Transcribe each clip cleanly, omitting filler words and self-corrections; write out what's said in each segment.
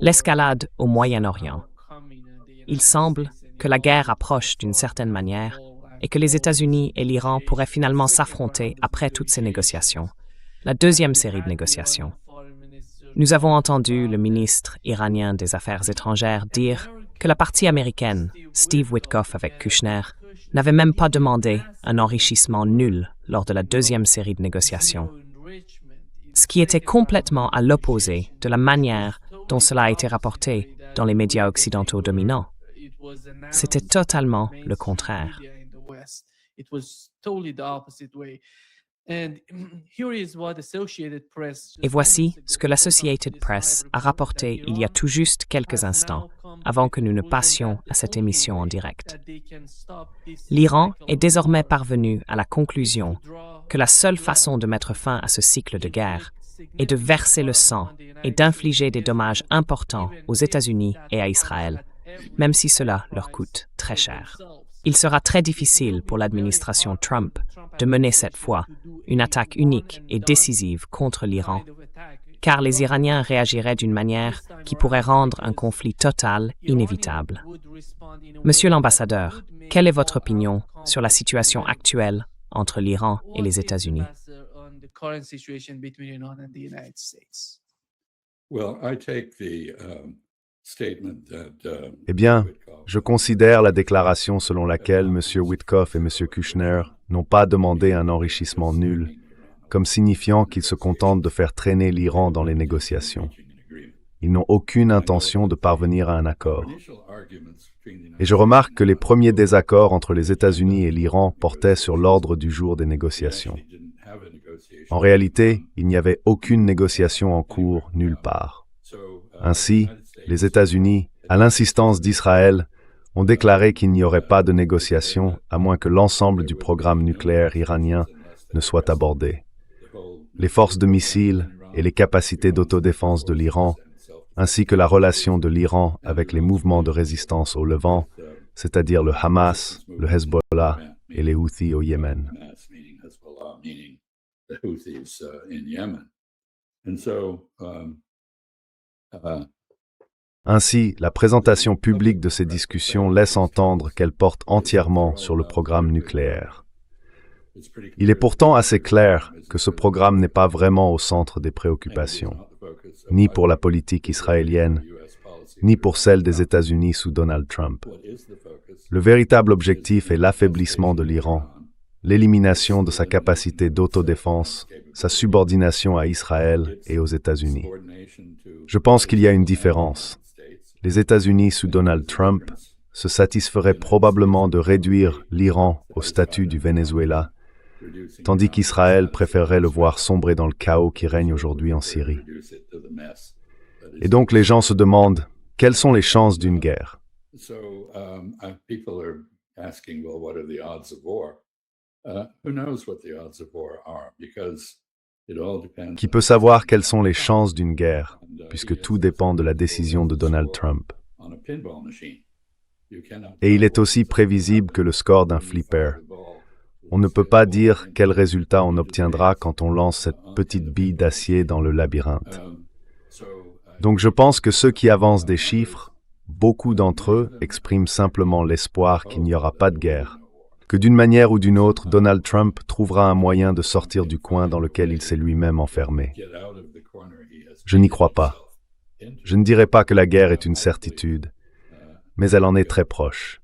L'escalade au Moyen-Orient. Il semble que la guerre approche d'une certaine manière et que les États-Unis et l'Iran pourraient finalement s'affronter après toutes ces négociations, la deuxième série de négociations. Nous avons entendu le ministre iranien des Affaires étrangères dire que la partie américaine, Steve Witkoff avec Kushner, n'avait même pas demandé un enrichissement nul lors de la deuxième série de négociations, ce qui était complètement à l'opposé de la manière dont cela a été rapporté dans les médias occidentaux dominants. C'était totalement le contraire. Et voici ce que l'Associated Press a rapporté il y a tout juste quelques instants, avant que nous ne passions à cette émission en direct. L'Iran est désormais parvenu à la conclusion que la seule façon de mettre fin à ce cycle de guerre est de verser le sang et d'infliger des dommages importants aux États-Unis et à Israël, même si cela leur coûte très cher. Il sera très difficile pour l'administration Trump de mener cette fois une attaque unique et décisive contre l'Iran, car les Iraniens réagiraient d'une manière qui pourrait rendre un conflit total inévitable. Monsieur l'ambassadeur, quelle est votre opinion sur la situation actuelle entre l'Iran et les États-Unis? Eh bien, je considère la déclaration selon laquelle M. Witkoff et M. Kushner n'ont pas demandé un enrichissement nul comme signifiant qu'ils se contentent de faire traîner l'Iran dans les négociations. Ils n'ont aucune intention de parvenir à un accord. Et je remarque que les premiers désaccords entre les États-Unis et l'Iran portaient sur l'ordre du jour des négociations. En réalité, il n'y avait aucune négociation en cours nulle part. Ainsi, les États-Unis, à l'insistance d'Israël, ont déclaré qu'il n'y aurait pas de négociation à moins que l'ensemble du programme nucléaire iranien ne soit abordé. Les forces de missiles et les capacités d'autodéfense de l'Iran, ainsi que la relation de l'Iran avec les mouvements de résistance au Levant, c'est-à-dire le Hamas, le Hezbollah et les Houthis au Yémen. Ainsi, la présentation publique de ces discussions laisse entendre qu'elles portent entièrement sur le programme nucléaire. Il est pourtant assez clair que ce programme n'est pas vraiment au centre des préoccupations, ni pour la politique israélienne, ni pour celle des États-Unis sous Donald Trump. Le véritable objectif est l'affaiblissement de l'Iran, l'élimination de sa capacité d'autodéfense, sa subordination à Israël et aux États-Unis. Je pense qu'il y a une différence. Les États-Unis sous Donald Trump se satisferaient probablement de réduire l'Iran au statut du Venezuela, tandis qu'Israël préférerait le voir sombrer dans le chaos qui règne aujourd'hui en Syrie. Et donc les gens se demandent, quelles sont les chances d'une guerre? Qui peut savoir quelles sont les chances d'une guerre, puisque tout dépend de la décision de Donald Trump. Et il est aussi prévisible que le score d'un flipper. On ne peut pas dire quel résultat on obtiendra quand on lance cette petite bille d'acier dans le labyrinthe. Donc je pense que ceux qui avancent des chiffres, beaucoup d'entre eux expriment simplement l'espoir qu'il n'y aura pas de guerre, que d'une manière ou d'une autre, Donald Trump trouvera un moyen de sortir du coin dans lequel il s'est lui-même enfermé. Je n'y crois pas. Je ne dirais pas que la guerre est une certitude, mais elle en est très proche.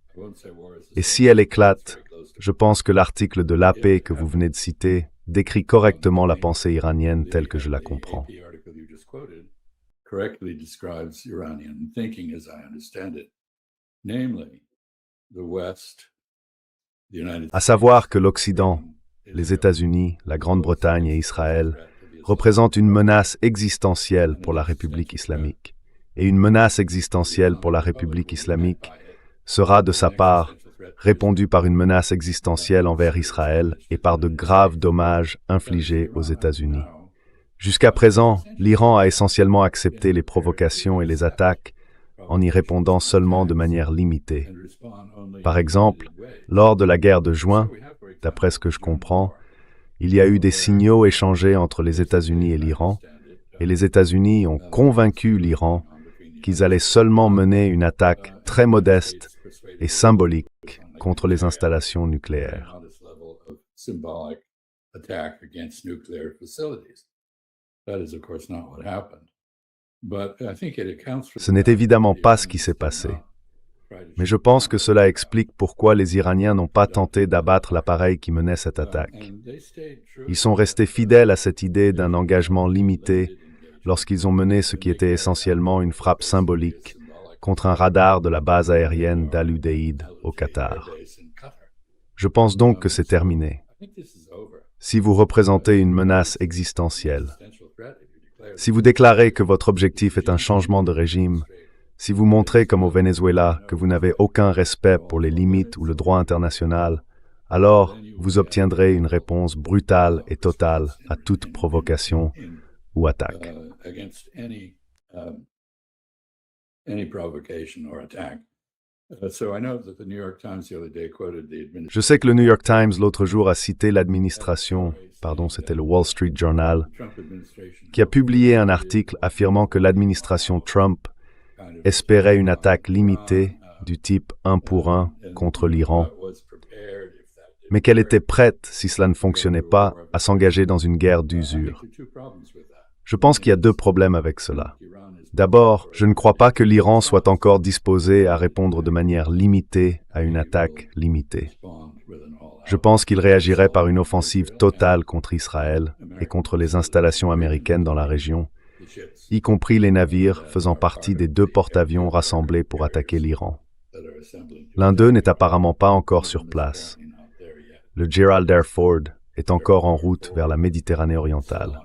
Et si elle éclate, je pense que l'article de l'AP que vous venez de citer décrit correctement la pensée iranienne telle que je la comprends. À savoir que l'Occident, les États-Unis, la Grande-Bretagne et Israël représentent une menace existentielle pour la République islamique. Et une menace existentielle pour la République islamique sera, de sa part, répondue par une menace existentielle envers Israël et par de graves dommages infligés aux États-Unis. Jusqu'à présent, l'Iran a essentiellement accepté les provocations et les attaques en y répondant seulement de manière limitée. Par exemple, lors de la guerre de juin, d'après ce que je comprends, Il y a eu des signaux échangés entre les États-Unis et l'Iran, et les États-Unis ont convaincu l'Iran qu'ils allaient seulement mener une attaque très modeste et symbolique contre les installations nucléaires. Ce n'est évidemment pas ce qui s'est passé, mais je pense que cela explique pourquoi les Iraniens n'ont pas tenté d'abattre l'appareil qui menait cette attaque. Ils sont restés fidèles à cette idée d'un engagement limité lorsqu'ils ont mené ce qui était essentiellement une frappe symbolique contre un radar de la base aérienne d'Al-Udeid au Qatar. Je pense donc que c'est terminé. Si vous représentez une menace existentielle, si vous déclarez que votre objectif est un changement de régime, si vous montrez comme au Venezuela que vous n'avez aucun respect pour les limites ou le droit international, alors vous obtiendrez une réponse brutale et totale à toute provocation ou attaque. Je sais que le New York Times l'autre jour a cité c'était le Wall Street Journal, qui a publié un article affirmant que l'administration Trump espérait une attaque limitée du type 1 pour 1 contre l'Iran, mais qu'elle était prête, si cela ne fonctionnait pas, à s'engager dans une guerre d'usure. Je pense qu'il y a deux problèmes avec cela. D'abord, je ne crois pas que l'Iran soit encore disposé à répondre de manière limitée à une attaque limitée. Je pense qu'il réagirait par une offensive totale contre Israël et contre les installations américaines dans la région, y compris les navires faisant partie des 2 porte-avions rassemblés pour attaquer l'Iran. L'un d'eux n'est apparemment pas encore sur place. Le Gerald R. Ford est encore en route vers la Méditerranée orientale.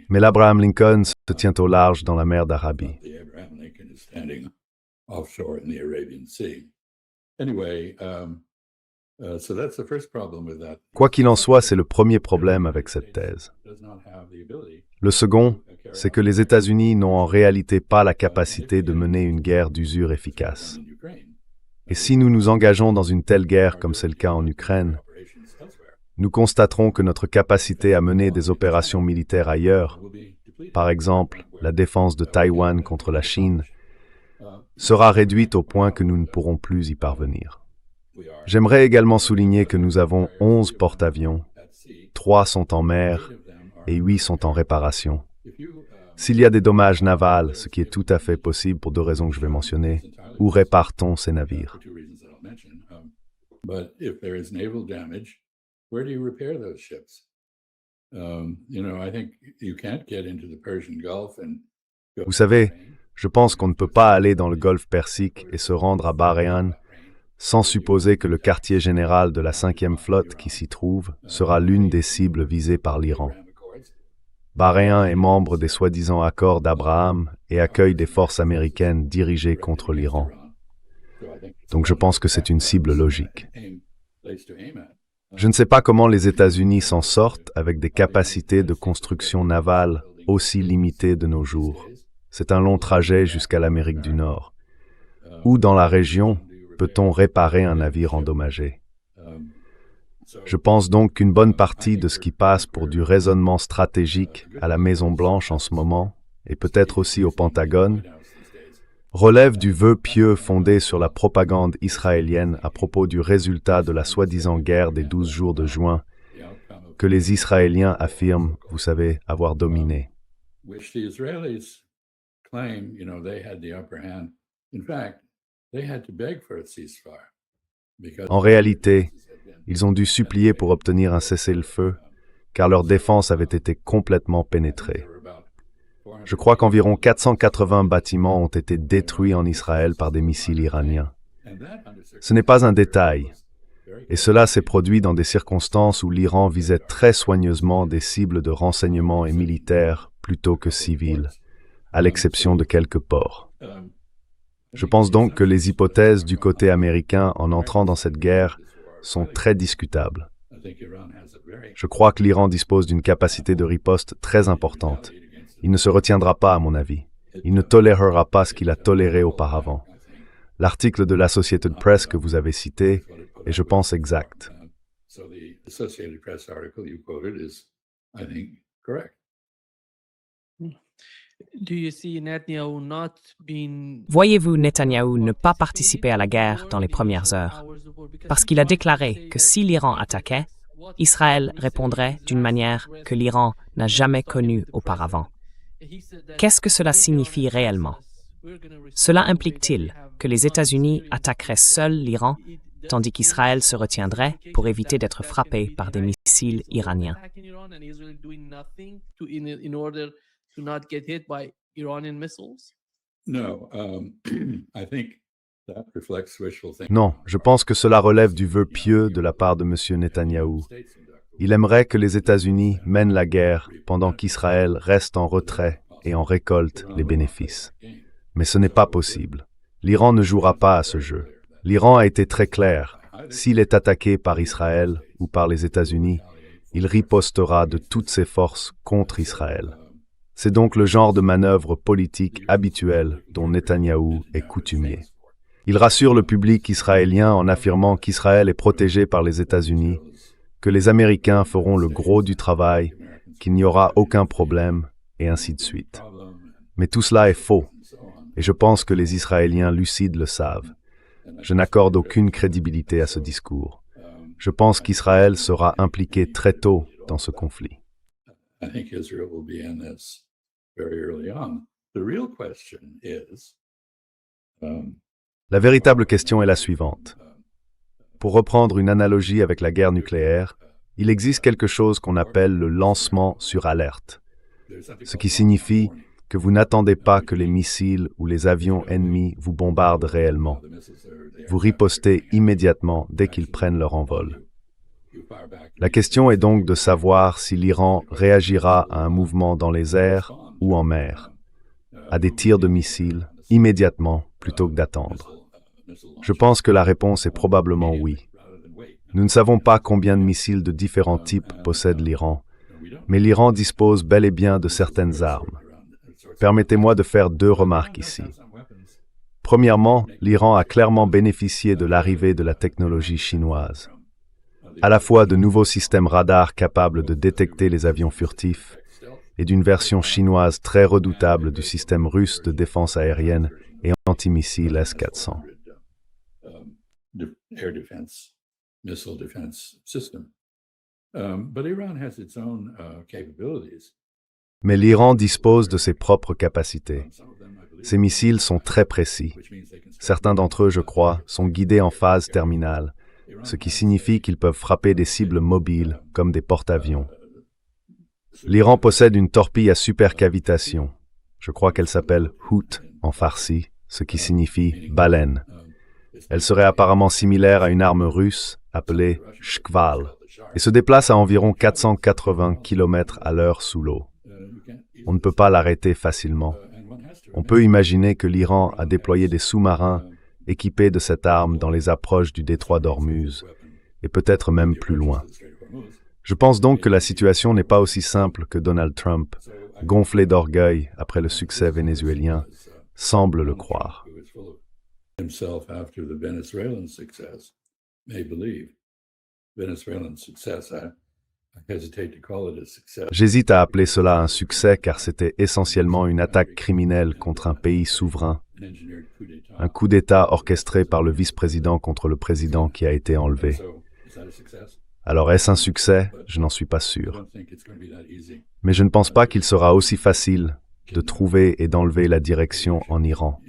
Mais l'Abraham Lincoln se tient au large dans la mer d'Arabie. Quoi qu'il en soit, c'est le premier problème avec cette thèse. Le second, c'est que les États-Unis n'ont en réalité pas la capacité de mener une guerre d'usure efficace. Et si nous nous engageons dans une telle guerre comme c'est le cas en Ukraine, nous constaterons que notre capacité à mener des opérations militaires ailleurs, par exemple la défense de Taïwan contre la Chine, sera réduite au point que nous ne pourrons plus y parvenir. J'aimerais également souligner que nous avons 11 porte-avions, 3 sont en mer et 8 sont en réparation. S'il y a des dommages navals, ce qui est tout à fait possible pour 2 raisons que je vais mentionner, où répare-t-on ces navires? Vous savez, je pense qu'on ne peut pas aller dans le golfe Persique et se rendre à Bahreïn sans supposer que le quartier général de la 5e flotte qui s'y trouve sera l'une des cibles visées par l'Iran. Bahreïn est membre des soi-disant accords d'Abraham et accueille des forces américaines dirigées contre l'Iran. Donc je pense que c'est une cible logique. Je ne sais pas comment les États-Unis s'en sortent avec des capacités de construction navale aussi limitées de nos jours. C'est un long trajet jusqu'à l'Amérique du Nord. Où dans la région peut-on réparer un navire endommagé? Je pense donc qu'une bonne partie de ce qui passe pour du raisonnement stratégique à la Maison-Blanche en ce moment, et peut-être aussi au Pentagone, relève du vœu pieux fondé sur la propagande israélienne à propos du résultat de la soi-disant guerre des 12 jours de juin, que les Israéliens affirment, vous savez, avoir dominé. En réalité, ils ont dû supplier pour obtenir un cessez-le-feu, car leur défense avait été complètement pénétrée. Je crois qu'environ 480 bâtiments ont été détruits en Israël par des missiles iraniens. Ce n'est pas un détail, et cela s'est produit dans des circonstances où l'Iran visait très soigneusement des cibles de renseignement et militaires plutôt que civiles, à l'exception de quelques ports. Je pense donc que les hypothèses du côté américain en entrant dans cette guerre sont très discutables. Je crois que l'Iran dispose d'une capacité de riposte très importante. Il ne se retiendra pas, à mon avis. Il ne tolérera pas ce qu'il a toléré auparavant. L'article de l'Associated Press que vous avez cité est, je pense, exact. So the Associated Press article you quoted is, I think, correct. Do you see Netanyahu not being Voyez-vous Netanyahou ne pas participer à la guerre dans les premières heures, parce qu'il a déclaré que si l'Iran attaquait, Israël répondrait d'une manière que l'Iran n'a jamais connue auparavant. Qu'est-ce que cela signifie réellement? Cela implique-t-il que les États-Unis attaqueraient seuls l'Iran, tandis qu'Israël se retiendrait pour éviter d'être frappé par des missiles iraniens? No, I think that reflects wishful thinking. Non, je pense que cela relève du vœu pieux de la part de M. Netanyahou. Il aimerait que les États-Unis mènent la guerre pendant qu'Israël reste en retrait et en récolte les bénéfices. Mais ce n'est pas possible. L'Iran ne jouera pas à ce jeu. L'Iran a été très clair. S'il est attaqué par Israël ou par les États-Unis, il ripostera de toutes ses forces contre Israël. C'est donc le genre de manœuvre politique habituelle dont Netanyahou est coutumier. Il rassure le public israélien en affirmant qu'Israël est protégé par les États-Unis, que les Américains feront le gros du travail, qu'il n'y aura aucun problème, et ainsi de suite. Mais tout cela est faux, et je pense que les Israéliens lucides le savent. Je n'accorde aucune crédibilité à ce discours. Je pense qu'Israël sera impliqué très tôt dans ce conflit. I think Israel will be in this very early on. The real question is, La véritable question est la suivante. Pour reprendre une analogie avec la guerre nucléaire, il existe quelque chose qu'on appelle le lancement sur alerte, ce qui signifie que vous n'attendez pas que les missiles ou les avions ennemis vous bombardent réellement. Vous ripostez immédiatement dès qu'ils prennent leur envol. La question est donc de savoir si l'Iran réagira à un mouvement dans les airs ou en mer, à des tirs de missiles, immédiatement plutôt que d'attendre. Je pense que la réponse est probablement oui. Nous ne savons pas combien de missiles de différents types possède l'Iran, mais l'Iran dispose bel et bien de certaines armes. Permettez-moi de faire 2 remarques ici. Premièrement, l'Iran a clairement bénéficié de l'arrivée de la technologie chinoise. À la fois de nouveaux systèmes radars capables de détecter les avions furtifs et d'une version chinoise très redoutable du système russe de défense aérienne et antimissile S-400. air defense, missile defense system. But Iran has its own capabilities. Mais l'Iran dispose de ses propres capacités. Ces missiles sont très précis. Certains d'entre eux, je crois, sont guidés en phase terminale, ce qui signifie qu'ils peuvent frapper des cibles mobiles comme des porte-avions. L'Iran possède une torpille à supercavitation. Je crois qu'elle s'appelle Hout en farsi, ce qui signifie baleine. Elle serait apparemment similaire à une arme russe appelée Shkval et se déplace à environ 480 km/h sous l'eau. On ne peut pas l'arrêter facilement. On peut imaginer que l'Iran a déployé des sous-marins équipés de cette arme dans les approches du détroit d'Ormuz, et peut-être même plus loin. Je pense donc que la situation n'est pas aussi simple que Donald Trump, gonflé d'orgueil après le succès vénézuélien, semble le croire. Himself after the Venezuelan success may believe. Venezuelan success, I hesitate to call it a success. J'hésite à appeler cela un succès car c'était essentiellement une attaque criminelle contre un pays souverain, un coup d'État orchestré par le vice-président contre le président qui a été enlevé. Alors est-ce un succès? Je n'en suis pas sûr. Mais je ne pense pas qu'il sera aussi facile de trouver et d'enlever la direction en Iran.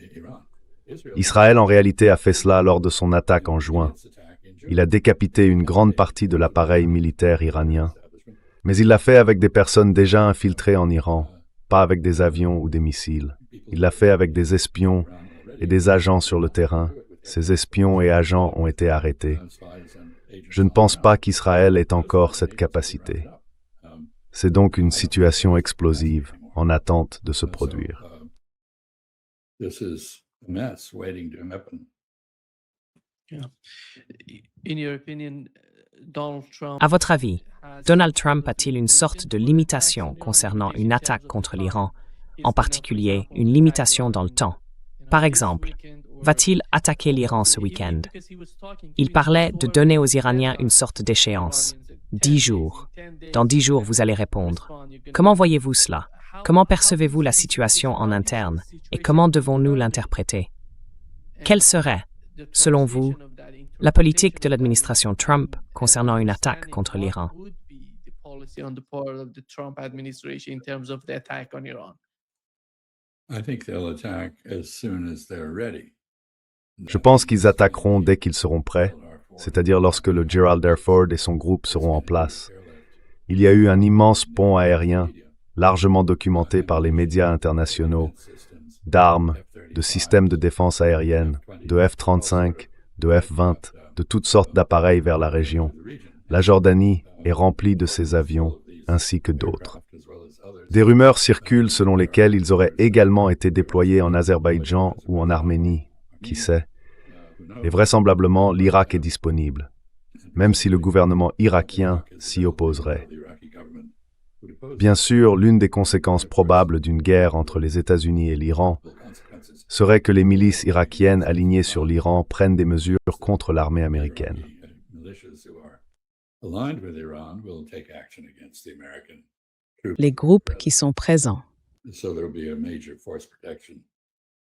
Israël en réalité a fait cela lors de son attaque en juin. Il a décapité une grande partie de l'appareil militaire iranien, mais il l'a fait avec des personnes déjà infiltrées en Iran, pas avec des avions ou des missiles. Il l'a fait avec des espions et des agents sur le terrain. Ces espions et agents ont été arrêtés. Je ne pense pas qu'Israël ait encore cette capacité. C'est donc une situation explosive en attente de se produire. This is a mess waiting to happen. Yeah. In your opinion, Donald Trump À votre avis, Donald Trump a-t-il une sorte de limitation concernant une attaque contre l'Iran, en particulier une limitation dans le temps? Par exemple, va-t-il attaquer l'Iran ce week-end? Il parlait de donner aux Iraniens une sorte d'échéance. 10 jours. Dans 10 jours, vous allez répondre. Comment voyez-vous cela? Comment percevez-vous la situation en interne? Et comment devons-nous l'interpréter? Quelle serait, selon vous, la politique de l'administration Trump concernant une attaque contre l'Iran? I think they'll attack as soon as they're ready. Je pense qu'ils attaqueront dès qu'ils seront prêts, c'est-à-dire lorsque le Gerald R. Ford et son groupe seront en place. Il y a eu un immense pont aérien, largement documenté par les médias internationaux, d'armes, de systèmes de défense aérienne, de F-35, de F-20, de toutes sortes d'appareils vers la région. La Jordanie est remplie de ces avions, ainsi que d'autres. Des rumeurs circulent selon lesquelles ils auraient également été déployés en Azerbaïdjan ou en Arménie, qui sait. Et vraisemblablement, l'Irak est disponible, même si le gouvernement irakien s'y opposerait. Bien sûr, l'une des conséquences probables d'une guerre entre les États-Unis et l'Iran serait que les milices irakiennes alignées sur l'Iran prennent des mesures contre l'armée américaine. Les groupes qui sont présents.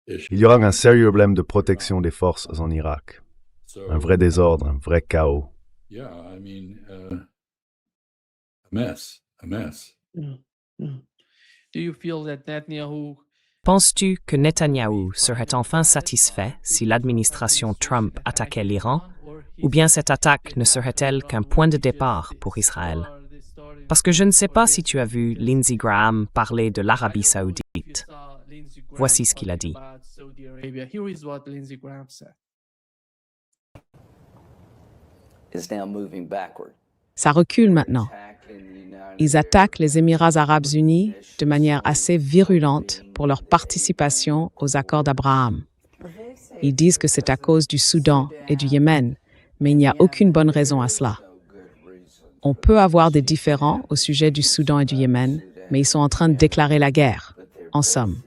Il y aura un sérieux problème de protection des forces en Irak. Un vrai désordre, un vrai chaos. A mess. Do you feel that Netanyahu Penses-tu que Netanyahou serait enfin satisfait si l'administration Trump attaquait l'Iran, ou bien cette attaque ne serait-elle qu'un point de départ pour Israël? Parce que je ne sais pas si tu as vu Lindsey Graham parler de l'Arabie saoudite. Voici ce qu'il a dit. Here is what Lindsey Graham said. is now moving backward. Ça recule maintenant. Ils attaquent les Émirats arabes unis de manière assez virulente pour leur participation aux accords d'Abraham. Ils disent que c'est à cause du Soudan et du Yémen, mais il n'y a aucune bonne raison à cela. On peut avoir des différends au sujet du Soudan et du Yémen, mais ils sont en train de déclarer la guerre, en somme.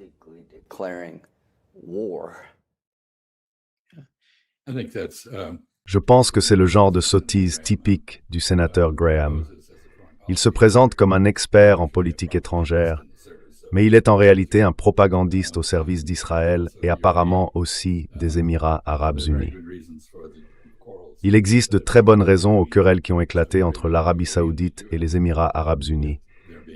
Je pense que c'est le genre de sottise typique du sénateur Graham. Il se présente comme un expert en politique étrangère, mais il est en réalité un propagandiste au service d'Israël et apparemment aussi des Émirats arabes unis. Il existe de très bonnes raisons aux querelles qui ont éclaté entre l'Arabie saoudite et les Émirats arabes unis,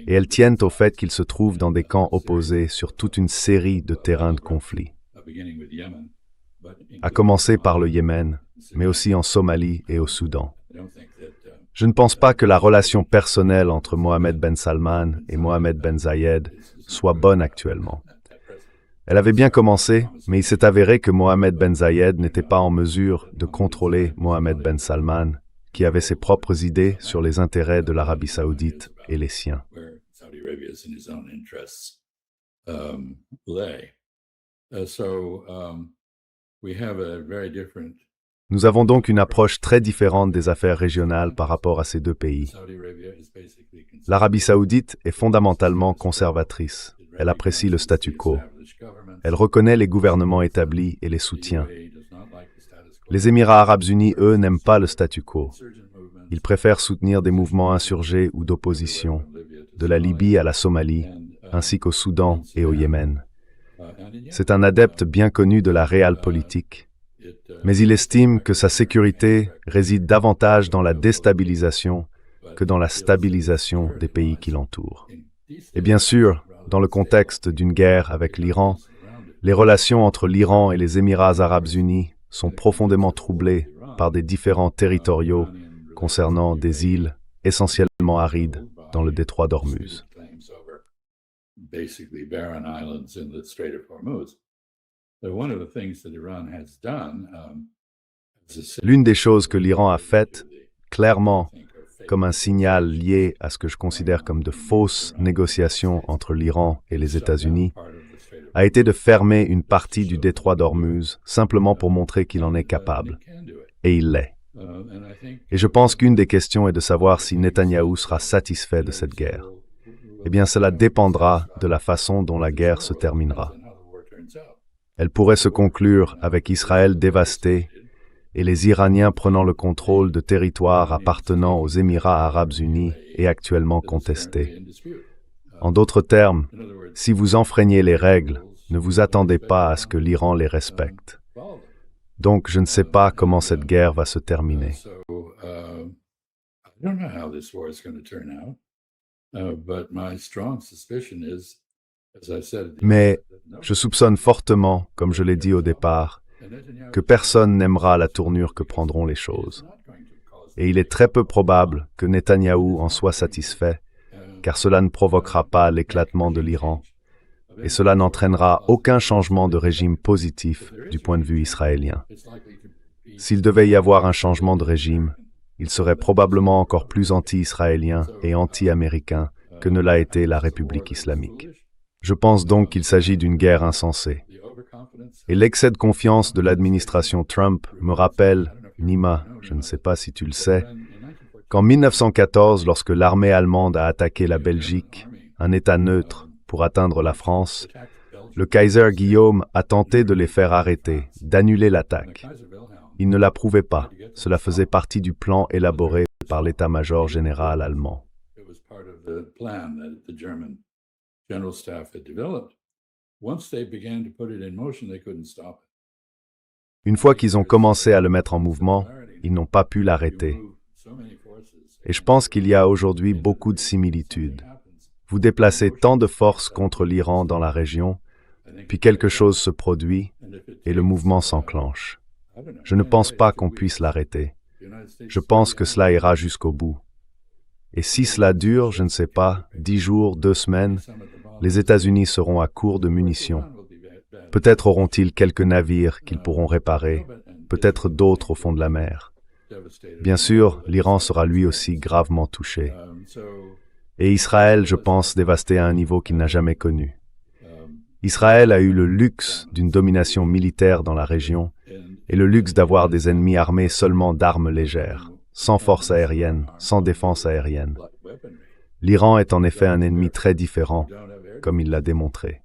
et elles tiennent au fait qu'ils se trouvent dans des camps opposés sur toute une série de terrains de conflit. À commencer par le Yémen, mais aussi en Somalie et au Soudan. Je ne pense pas que la relation personnelle entre Mohammed Ben Salman et Mohammed Ben Zayed soit bonne actuellement. Elle avait bien commencé, mais il s'est avéré que Mohammed Ben Zayed n'était pas en mesure de contrôler Mohammed Ben Salman, qui avait ses propres idées sur les intérêts de l'Arabie saoudite et les siens. Nous avons donc une approche très différente des affaires régionales par rapport à ces deux pays. L'Arabie saoudite est fondamentalement conservatrice. Elle apprécie le statu quo. Elle reconnaît les gouvernements établis et les soutient. Les Émirats arabes unis, eux, n'aiment pas le statu quo. Ils préfèrent soutenir des mouvements insurgés ou d'opposition, de la Libye à la Somalie, ainsi qu'au Soudan et au Yémen. C'est un adepte bien connu de la realpolitik, mais il estime que sa sécurité réside davantage dans la déstabilisation que dans la stabilisation des pays qui l'entourent. Et bien sûr, dans le contexte d'une guerre avec l'Iran, les relations entre l'Iran et les Émirats arabes unis sont profondément troublées par des différends territoriaux concernant des îles essentiellement arides dans le détroit d'Ormuz. L'une des choses que l'Iran a faites, clairement, comme un signal lié à ce que je considère comme de fausses négociations entre l'Iran et les États-Unis, a été de fermer une partie du détroit d'Ormuz simplement pour montrer qu'il en est capable. Et il l'est. Et je pense qu'une des questions est de savoir si Netanyahou sera satisfait de cette guerre. Eh bien, cela dépendra de la façon dont la guerre se terminera. Elle pourrait se conclure avec Israël dévasté et les Iraniens prenant le contrôle de territoires appartenant aux Émirats arabes unis et actuellement contestés. En d'autres termes, si vous enfreignez les règles, ne vous attendez pas à ce que l'Iran les respecte. Donc, je ne sais pas comment cette guerre va se terminer. Mais je soupçonne fortement, comme je l'ai dit au départ, que personne n'aimera la tournure que prendront les choses. Et il est très peu probable que Netanyahou en soit satisfait, car cela ne provoquera pas l'éclatement de l'Iran, et cela n'entraînera aucun changement de régime positif du point de vue israélien. S'il devait y avoir un changement de régime, il serait probablement encore plus anti-israélien et anti-américain que ne l'a été la République islamique. Je pense donc qu'il s'agit d'une guerre insensée. Et l'excès de confiance de l'administration Trump me rappelle, Nima, je ne sais pas si tu le sais, qu'en 1914, lorsque l'armée allemande a attaqué la Belgique, un État neutre, pour atteindre la France, le Kaiser Guillaume a tenté de les faire arrêter, d'annuler l'attaque. Il ne l'approuvait pas. Cela faisait partie du plan élaboré par l'état-major général allemand. Une fois qu'ils ont commencé à le mettre en mouvement, ils n'ont pas pu l'arrêter. Et je pense qu'il y a aujourd'hui beaucoup de similitudes. Vous déplacez tant de forces contre l'Iran dans la région, puis quelque chose se produit et le mouvement s'enclenche. Je ne pense pas qu'on puisse l'arrêter. Je pense que cela ira jusqu'au bout. Et si cela dure, je ne sais pas, 10 jours, 2 semaines, les États-Unis seront à court de munitions. Peut-être auront-ils quelques navires qu'ils pourront réparer, peut-être d'autres au fond de la mer. Bien sûr, l'Iran sera lui aussi gravement touché. Et Israël, je pense, dévasté à un niveau qu'il n'a jamais connu. Israël a eu le luxe d'une domination militaire dans la région et le luxe d'avoir des ennemis armés seulement d'armes légères, sans force aérienne, sans défense aérienne. L'Iran est en effet un ennemi très différent, comme il l'a démontré.